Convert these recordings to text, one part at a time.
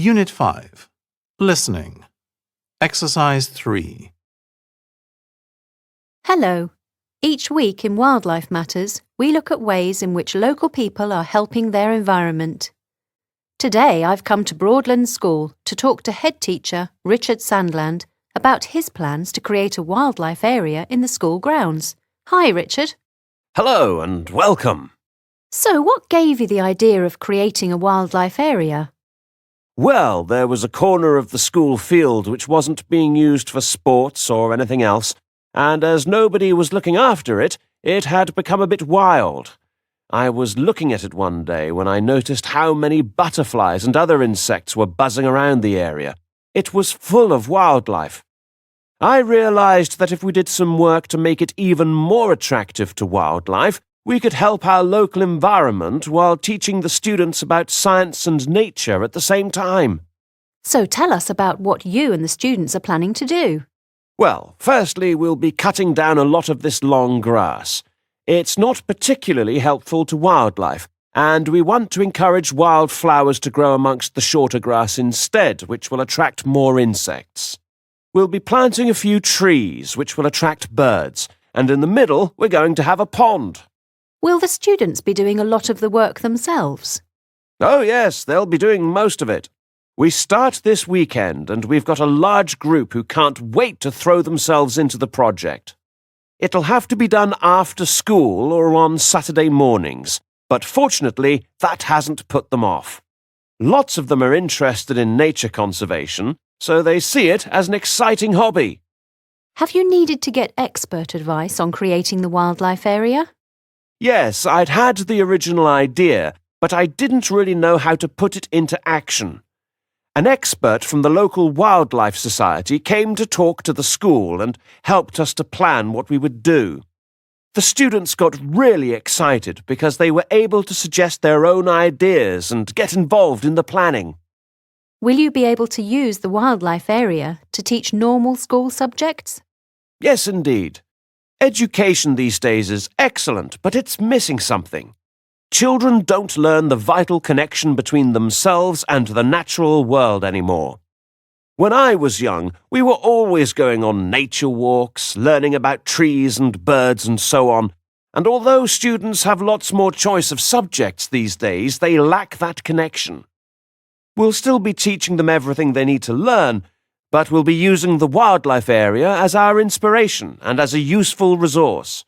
Unit 5. Listening. Exercise 3. Hello. Each week in Wildlife Matters, we look at ways in which local people are helping their environment. Today I've come to Broadland School to talk to head teacher Richard Sandland about his plans to create a wildlife area in the school grounds. Hi, Richard. Hello and welcome. So what gave you the idea of creating a wildlife area? Well, there was a corner of the school field which wasn't being used for sports or anything else, and as nobody was looking after it, it had become a bit wild. I was looking at it one day when I noticed how many butterflies and other insects were buzzing around the area. It was full of wildlife. I realized that if we did some work to make it even more attractive to wildlife, we could help our local environment while teaching the students about science and nature at the same time. So tell us about what you and the students are planning to do. Well, firstly, we'll be cutting down a lot of this long grass. It's not particularly helpful to wildlife, and we want to encourage wildflowers to grow amongst the shorter grass instead, which will attract more insects. We'll be planting a few trees, which will attract birds, and in the middle, we're going to have a pond. Will the students be doing a lot of the work themselves? Oh yes, they'll be doing most of it. We start this weekend and we've got a large group who can't wait to throw themselves into the project. It'll have to be done after school or on Saturday mornings, but fortunately that hasn't put them off. Lots of them are interested in nature conservation, so they see it as an exciting hobby. Have you needed to get expert advice on creating the wildlife area? Yes, I'd had the original idea, but I didn't really know how to put it into action. An expert from the local wildlife society came to talk to the school and helped us to plan what we would do. The students got really excited because they were able to suggest their own ideas and get involved in the planning. Will you be able to use the wildlife area to teach normal school subjects? Yes, indeed. Education these days is excellent, but it's missing something. Children don't learn the vital connection between themselves and the natural world anymore. When I was young, we were always going on nature walks, learning about trees and birds and so on, and although students have lots more choice of subjects these days, they lack that connection. We'll still be teaching them everything they need to learn, but we'll be using the wildlife area as our inspiration and as a useful resource.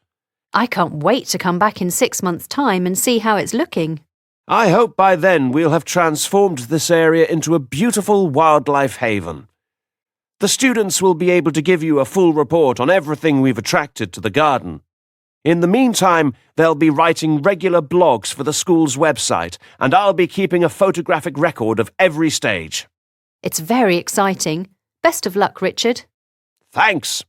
I can't wait to come back in 6 months' time and see how it's looking. I hope by then we'll have transformed this area into a beautiful wildlife haven. The students will be able to give you a full report on everything we've attracted to the garden. In the meantime, they'll be writing regular blogs for the school's website, and I'll be keeping a photographic record of every stage. It's very exciting. Best of luck, Richard. Thanks.